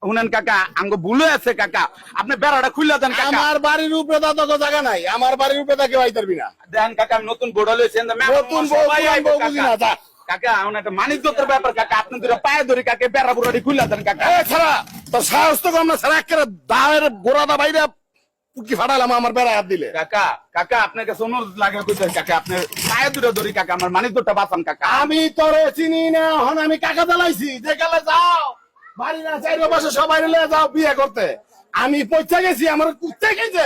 শুনেন কাকা আঙ্গ ভুলে আছে কাকা, আপনি বেড়াটা খুললা দেন কাকা। আমার বাড়ির উপরে তো জায়গা নাই, আমার বাড়ির উপরে তা কেউ আইতারবি না। দেন কাকা, আমি নতুন বড় লইছেন, নতুন বউ বুঝি না, যা। কাকা এখন একটা মানিজ্যতের ব্যাপার কাকা, আপনি দুটো পায়ে ধরি কাকে বেড়া বুড়াটি খুললা দেন কাকা। এ ছাড়া তোর সাহস তো কম না, ছাড়া একেবারে দাঁড়ের গোড়াটা বাইরে পুটকি ফাটালাম আমার বেড়া হাত দিলে। কাকা কাকা আপনার কাছে অনুরোধ লাগে কইতে কাকা, আপনি পায়ে দুটো ধরি কাকা, আমার মানিজ্যটা বাঁচান কাকা। আমি তোরে চিনি না, এখন আমি কাকা জ্বালাইছি যে গেলে যাও বাড়ি না চাইলে বসে সবাই নিয়ে যাও বিয়ে করতে। আমি পৌঁছে গেছি, আমার কুত্তে গেছে।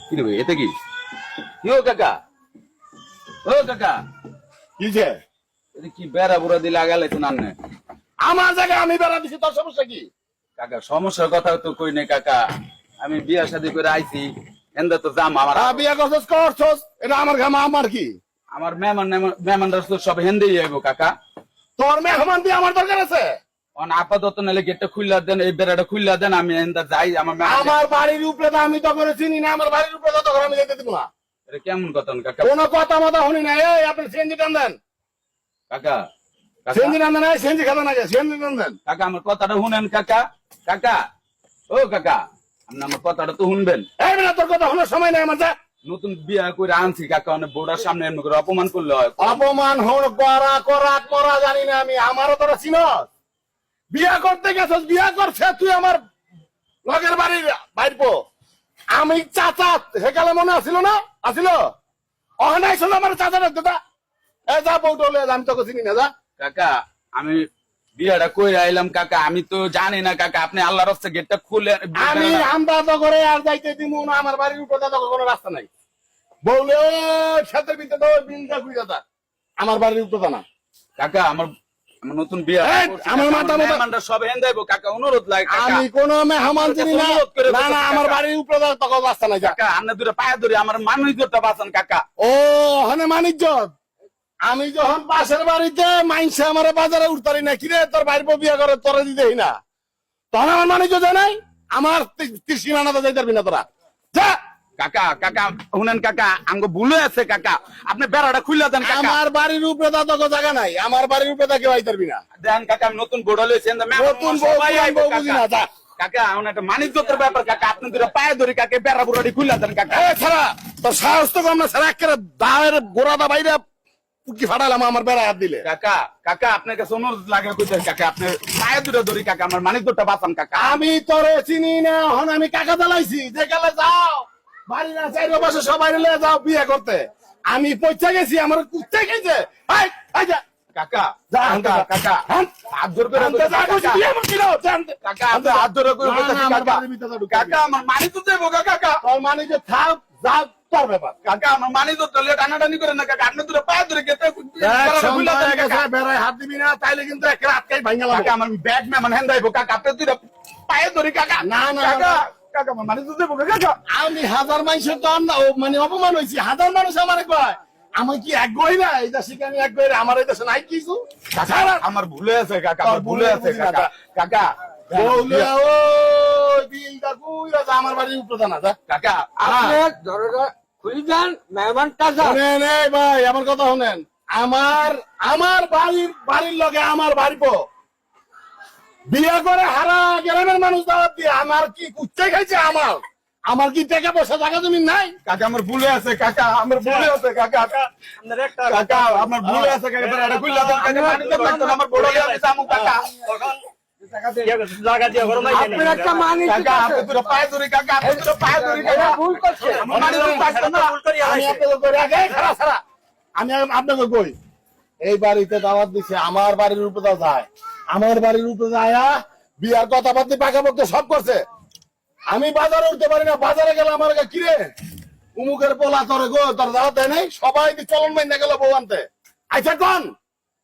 কি রে ভাই, এতে কি ও কাকা, ও কাকা কিছে এটা কি বেড়া বুড়া দিয়ে লাগালে তো না? আমার জায়গায় আমি বেড়া দিছি, তোর সমস্যা কি? কাকা সমস্যার কথা তো কই নাই কাকা, আমি বিয়া শাদী করে আইছি, এন্দা তো জাম আমার বিয়ে করছস করছস, এটা আমার ঘামা, আমার কি? আমার মেহমানরা তো সব হেন্দেই আইব কাকা। তোর মেহমান দিয়ে আমার দরকার আছে? অন আপাতত নালে গেটটা খুললা দেন, এই বেড়াটা খুললা দেন, আমি এন্দা যাই। আমার বাড়ির উপরে তো আমি তো করে চিনি না, আমার বাড়ির উপরে তো আমি যেতে দিব না। এটা কেমন কথা কাকা? কোনো কথা মতো শুনি না। এই আপনি সিএনজি টান দেন, কাকা সিএনজি টান দেন, সিএনজি খাবেন আগে, সিএনজি টান দেন। কাকা আমার কথাটা শুনেন কাকা, কাকা ও কাকা আপনি আমার কথাটা তো শুনবেন। এই না, তোর কথা শোনার সময় নাই আমার। নতুন বিয়া করে আনছি কাকা, অনেক বোর্ডার সামনে এমনি করে অপমান করলে হয়? অপমান হোক করা করাক মরা জানি না আমি, আমারও তোরা চিনস। বিয়া করতে গেছস, বিয়া করছে তুই আমার লগের বাড়ির বাইরপো। আমি চাচা সেকালে মনে আসিল না, আসিল অহনাই ছিল আমার চাচা দাদা। এ যা বউটলে, আমি তোকে চিনি না, যা। কাকা আমি বিয়াটা কই আইলাম কাকা, আমি তো জানি না কাকা, আপনি আল্লাহর রাস্তা গেটটা খুলে। আমি আমরা তো করে আর যাইতে দিব না, আমার বাড়ির উপরে তো কোনো রাস্তা নাই। বউলে সাথে ভিতরে বিলটা খুঁজে যা, আমার বাড়ির উপরে না। কাকা আমার নতুন বিয়া, আমার মাথা মেহমানরা সব হেন্দাইবো কাকা, অনুরোধ লাগে কাকা। আমি কোনো মেহমান চিনি না, না না, আমার বাড়ির উপরে তখন রাস্তা নাই। কাকা আপনি দুটো পায়ে ধরে আমার মানিজ্যটা বাঁচান কাকা। ও ওখানে মানিজ্য, আমি যখন পাশের বাড়িতে মাইনছে আমার বাজারে উঠতারি না, কিরে তোর বাইর বিয়া করে তোরা দিতেই না, তখন আমার মানিজ্য যায় নাই। আমার সীমানাতে যাইতে পারবি না তোরা, যা। কাকা কাকা শুনেন কাকা আঙ্গ ভুলে আছে কাকা, আপনি বেড়াটা খুললা দেন কাকা। আমার বাড়ির উপরে তো জায়গা নাই, আমার বাড়ির উপরে কেউ আইতে পারবি না। দেন কাকা, আমি নতুন বড় লইছেন, নতুন বউ বুঝি না, যা। কাকা এখন একটা মানিজ্যতের ব্যাপার কাকা, আপনি দুটো পায়ে ধরি কাকে বেড়া বুড়াটি খুললা দেন কাকা। এ ছাড়া তোর সাহস তো কম না, ছাড়া একেবারে দাঁড়ের গোড়াটা বাইরে পুটকি ফাটালাম আমার বেড়া হাত দিলে। কাকা কাকা আপনার কাছে অনুরোধ লাগে কইতে কাকা, আপনি পায়ে দুটো ধরি কাকা, আমার মানিজ্যটা বাঁচান কাকা। আমি তোরে চিনি না, এখন আমি কাকা জ্বালাইছি যে গেলে যাও বাড়ি না চাইলে বসে সবাই নিয়ে যাও বিয়ে করতে। আমি পৌঁছে গেছি, আমার কুত্তে গেছে। কাকা যা, কাকা কাকা হাত ধরে করে কাকা, আপনি হাত ধরে করে কাকা, আমার মানিজ্য দেবো কাকা। মানে যে থাক যা, তোর ব্যাপার। কাকা আমার মানিজ্য তলে টানাটানি করে না কাকা, আপনি দুটো পায়ে ধরে গেতে বেড়ায় হাত দিবি না, তাইলে কিন্তু এক রাতকাই ভাঙালাম। কাকা আমার ব্যাগ মেহমান হেন্দাইবো কাকা, আপনি দুটো পায়ে ধরি কাকা। না না কাকা কাকা আমার মানিজ্য দেবো কাকা। আমি হাজার মানুষের তো মানে অপমান হয়েছি, হাজার মানুষ আমার কয় আমি কি এক গই না, এই দেশে আমি এক গই, আমার এই দেশে নাই কিছু। আমার ভুলে আছে কাকা, আমার ভুলে আছে কাকা। কাকা বউলে ও বিলটা কইরা যা, আমার বাড়ির উপরে না, যা। কাকা আপনি দরজা খুলে যান, মেহমানটা যান। শুনেন এই ভাই, আমার কথা শুনেন। আমার বাড়ির লগে আমার বাড়িপো বিয়ে করে হারা গ্রামের মানুষ দাওয়াত দিয়ে আমার কি কুচ্চে খাইছে? আমার কি টাকা পয়সা জায়গা জমি নাই? কাকা আমার ভুলে আছে কাকা, আমার ভুলে আছে কাকা। কাকা আমার ভুলে আছে কাকা, এটা কইলা তো কাকা, মানিজ্য লাগতো না, আমার বড় হয়ে গেছে আমু কাকা। আপনার একটা মানি কাকা আপনি দুটো পায়ে ধরি কাকা, আপনি দুটো পায়ে ধরি কাকা। ভুল করছে। আমার মানিজ্য লাগতো না। আমি আপনাকে কই আগে খারাপ ছাড়া, আমি আপনাকে কই এই বাড়িতে দাওয়াত দিছে, আমার বাড়ির উপরে যায়, আমার বাড়ির উপরে যায় বিয়ার কথাবার্তা পাকাপোক্ত সব করছে। আমি বাজারে উঠতে পারি না, বাজারে গেলে আমার কিরে উমুকের পোলা তোর গো, তোর দাওয়াত দেয় নাই, সবাই চলন মাইনা গেল বউ আনতে। আচ্ছা কোন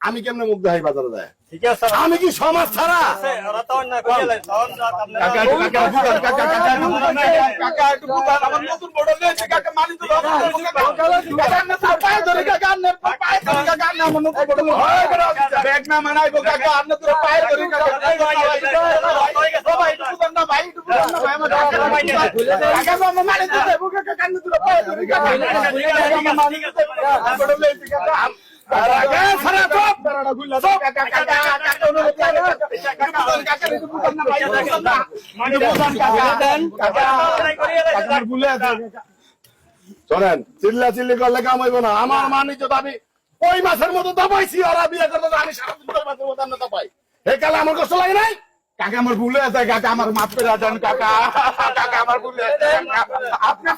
আমি কেমনে মুখ দেখাই বাজারে যায়? ঠিক আছে আমি কি সমাজ ছাড়া? ওরা তো অন্য কইলে তখন কাকা একটু বুঝান, কাকা একটু বুঝান না, কাকা একটু বুঝান, আমার নতুন বড় লয়েছে কাকা, মানি তো কাকা আপনার পায়ে ধরে কাকা, আপনার পায়ে ধরে কাকা, আপনি আমার নতুন বড় লোক। ব্যাগ না মানাইবো কাকা, আপনার তোর পায়ে ধরে কাকা, সবাই একটু বুঝান না ভাই, একটু বুঝান না ভাই, আমার কাকা আমার মানি তো দেবো কাকা, কান্নে তোর পায়ে ধরে কাকা, আমার মানি তো দেবো কাকা, বড় লয়েছে কাকা। শোনেন, চিল্লা চিল্লি করলে কাম হইব না। আমার মানিজ্য দাবি ওই মাসের মতো দাবাইছি, ওরা বিয়ে করতে আমি সারাদিন ওই মাসের মতো আমরা দাবাই। এই কালে আমার কষ্ট লাগে নাই? কাকা আমার ভুলে আছে কাকা, আমার মাফ করে দেন কাকা, কাকা আমার ভুলে আছে আপনার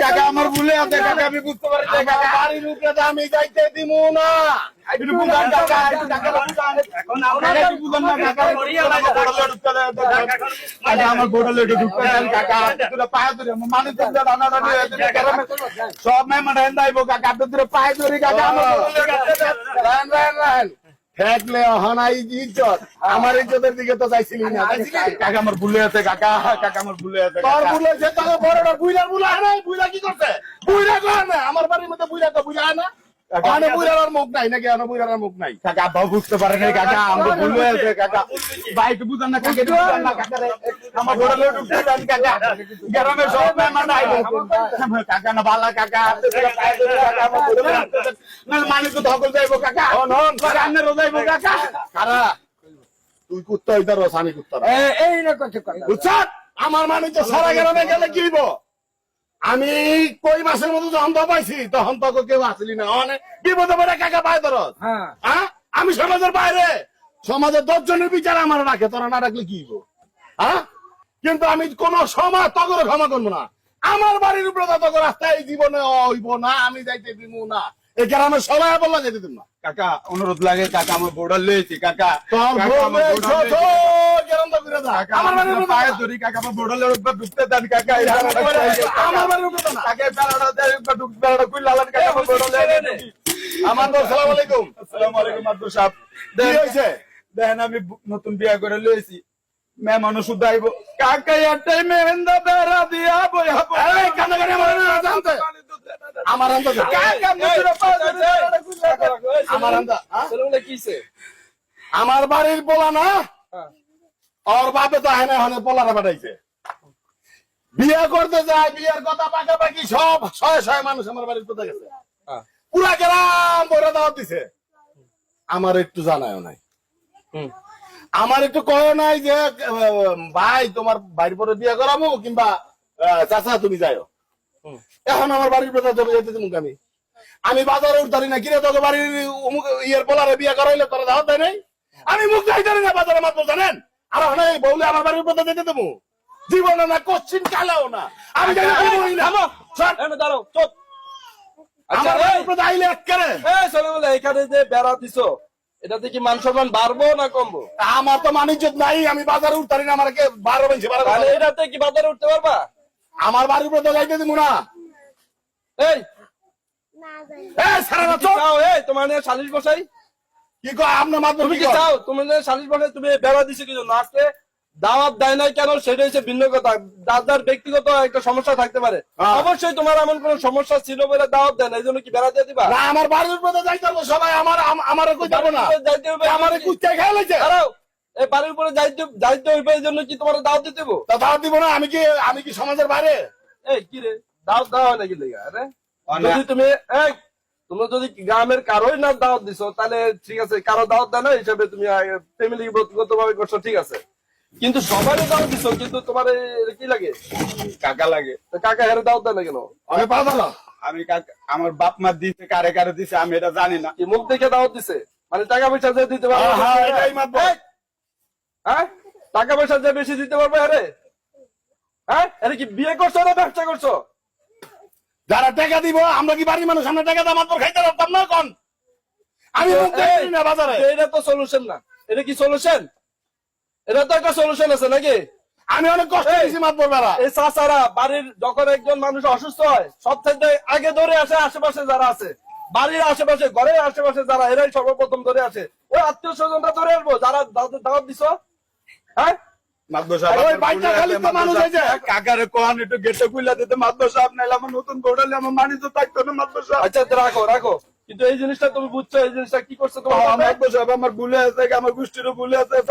কাকা, আমার ভুলে আছে কাকা, আমি বুঝতে পারি না কাকা, বাড়ির উপরে আমি যাইতে দিব না। একটু বুঝান কাকা, একটু কাকা বুঝান, এখন আমরা একটু বুঝান না কাকা, কাকা আমার বোর্ডে লেগে ঢুকতে দেন কাকা, তোরা পায়ে ধরে মানে তো দানা সব মেহমান হেন্দাইবো কাকা, আপনাদের পায়ে ধরে কাকা, আমার রান রান রান ঠেকলে অহনাই ইজ্জত, আমার ইজ্জতের দিকে তো চাইছিলি না। কাকা আমার ভুলে আছে কাকা, কাকা আমার ভুলে আছে তোর ভুলে যে তোকে বড়টা বুইলার বুলা নাই, বুইলা কি করছে? বুইলা কর না, আমার বাড়ির মধ্যে বুইলা তো বুইলা না। ওখানে বুইলার মুখ নাই নাকি? ওখানে বুইলার মুখ নাই। কাকা আব্বা বুঝতে পারে নাই কাকা, আমরা ভুলে আছে কাকা, ভাই একটু বুঝান না কাকা, একটু বুঝান না কাকা রে, আমার বড় লোক ঢুকতে দেন কাকা, গ্রামে সব মেহমান আইবো কাকা, না বালা কাকা, আপনাদের পায়ে ধরে কাকা, আমার বড় লোক ঢুকতে দেন, না মানি তো ধকল যাইবো কাকা, নন রান্নার যাইবো কাকা। কারা তুই কুত্তা হইতার আমি কুত্তা না। এই না কথা কথা বুঝছ? আমার মানে তো সারা গ্রামে গেলে কি হইব? আমি কই মাসের মতো যখন দবাইছি তখন তো কেউ আসলি না। অনেক বিপদে পড়ে কাকা পায় ধরত। হ্যাঁ হ্যাঁ, আমি সমাজের বাইরে, সমাজের 10 জনের বিচার আমার রাখে, তোরা না রাখলে কি হইব? হ্যাঁ, কিন্তু আমি কোন সমাজ তগরে ক্ষমা করবো না। আমার বাড়ির উপরে তত রাস্তায় এই জীবনে হইব না, আমি যাইতে দিব না। এই গ্রামে সবাই বললা যেতে দিব না। কাকা অনুরোধ লাগে কাকা, আমার বোর্ডার লয়েছি কাকা, তোর কাকা, আমার বউ border ছোট, লয়েছি। গ্রাম তো ঘুরে যা। কাকা, আমার বাড়ির আমার উপরে পায়ে যা। ধরি কাকা, আমার বোর্ডার উপর ঢুকতে দেন কাকা, এই জায়গাটা চাইছে, আমার বাড়ির উপরে না। কাকা এই বেড়াটা দেয়, উপর ঢুকতে বেড়াটা খুলে লালান কাকা, আমার border লয়েছি। আমার তো সালাম আলাইকুম। আসসালামু আলাইকুম আব্দুল সাহেব। কি হয়েছে? দেখেন আমি নতুন বিয়া করে লয়েছি, মেহমান শুধু আইব কাকা, একটাই মেহেন্দা বেড়া দিয়া বইয়া এই কান্নাকাটি আমার না জানতে। আমার আন্দা যা। কাকা মুজরা পায়ে ধরে বেড়াটা খুলে আমার আন্দা। হ্যাঁ? ছেলেগুলো কিছে আমার বাড়ির পোলা না, ওর বাপে তো হেনে হনে পোলারা পাঠাইছে। বিয়ে করতে যায়, বিয়ের কথা পাকাপাকি সব শয়ে শয়ে মানুষ আমার বাড়ির কোথায় গেছে। পুরা গ্রাম বইরা দাওয়াত দিছে। আমার একটু জানায়ও নাই, আমার একটু কয় নাই যে ভাই তোমার বাড়ির পরে বিয়ে করাবো, কিংবা চাচা তুমি যাও। এখন আমার বাড়ির পরে চলে যেতে মুখ আমি বাজারে উঠতারি না, কিরে তোকে বাড়ির অমুক ইয়ের পোলারে বিয়ে করাইলে তোরা দাওয়াত দেয় নাই। আমি মুখ যাইতারি না বাজারে মাত্র, জানেন? আর ওখানে বউলে আমার বাড়ির পরে যেতে দেবো জীবনে না, কোশ্চিন কালেও না। আমি জানি দিবই না। শোন, দাঁড়াও চুপ আমার বাড়ির উপরে আইলে এক্কেরে ছেলেগুলো এখানে যে বেড়া দিছো এটাতে কি মান সম্মান বাড়বো না কমবো? আমার তো মানিজ্যত নাই, আমি বাজারে উঠতারি না, আমাকে 12 বেঞ্চি তাহলে এটাতে কি বাজারে উঠতে পারবা? আমার বাড়ির উপরে তো যাইতে দিব না। এই সারা কি চাও? এই তোমার নিয়ে সালিশ বসাই? কি কয় আপনার মাত্র তুমি কি চাও? তুমি যে সালিশ বসাই তুমি বেড়া দিছো কি জন্য? আজকে দাওয়াত দেয় নাই কেন সেটা হচ্ছে ভিন্ন কথা। দাদার ব্যক্তিগত একটা সমস্যা থাকতে পারে, হ্যাঁ। অবশ্যই তোমার এমন কোন সমস্যা ছিল বলে দাওয়াত দেয় না, এই জন্য কি বেড়া দিয়ে দিবা? না, আমার বাড়ির উপরে যাইতে হবে সবাই, আমার কই যাবো না, যাইতে হবে আমার কুত্তায় খেয়ে লাইছে। দাঁড়াও, এই বাড়ির উপরে যাইতে হইবে এই জন্য কি তোমার দাওয়াত দিতে হইব? তা দাওয়াত দিব না? আমি কি সমাজের বাইরে? এই কি রে দাওয়াত দেওয়া হয় নাকি লেগে? আরে যদি তুমি তোমরা যদি গ্রামের কারোই না দাওয়াত দিছো তাহলে ঠিক আছে, কারো দাওয়াত দেয় না হিসাবে তুমি ফ্যামিলি ব্যক্তিগত ভাবে করছো, ঠিক আছে। কিন্তু সবাই দাওয়াত দিছো, কিন্তু তোমার কি লাগে? কাকা লাগে। তো কাকা হেরে দাওয়াত দেয় না কেন? আমি পাবো না। আমি কাকা, আমার বাপ মা দিছে, কারে কারে দিছে আমি এটা জানি না। কি মুখ দেখে দাওয়াত দিছে? মানে টাকা পয়সা যে দিতে পারবে? হ্যাঁ, এটাই মাত্র। হ্যাঁ, টাকা পয়সা যে বেশি দিতে পারবে হেরে? হ্যাঁ, এটা কি বিয়ে করছো না ব্যবসা করছো? যারা টাকা দিব, আমরা কি বাড়ির মানুষ, আমরা টাকা দাম মাত্র খাইতে পারতাম না? কোন আমি মুখ দেখি না বাজারে। এটা তো সলিউশন না। এটা কি সলিউশন? এটা তো একটা সলিউশন আছে নাকি? আমি অনেক কষ্ট দিয়েছি মাত্র বেড়া। এই চাচারা বাড়ির যখন একজন মানুষ অসুস্থ হয় সব থেকে আগে ধরে আসে আশেপাশে যারা আছে, বাড়ির আশেপাশে ঘরের আশেপাশে যারা, এরাই সর্বপ্রথম ধরে আসে। ওই আত্মীয় স্বজনরা ধরে আসবো যারা দাওয়াত দিছো, হ্যাঁ? মাদবর সাহেব, ওই আপনার বাইকটা ভুলে খালি আছে, তো মাদবর মানুষ সাহেব। হয়েছে। কাকারে কোহান একটু গেটে খুলে দিতে মাদবর সাহেব, নাইলে আমার নতুন বড়লে আমার মানিত থাকতো না মাদবর সাহেব। আচ্ছা রাখো রাখো, কিন্তু এই জিনিসটা তুমি বুঝছো, এই জিনিসটা কি করছো তোমার সাথে? মাদবর সাহেব আমার ভুলে আছে, আমার গোষ্ঠীরও ভুলে আছে।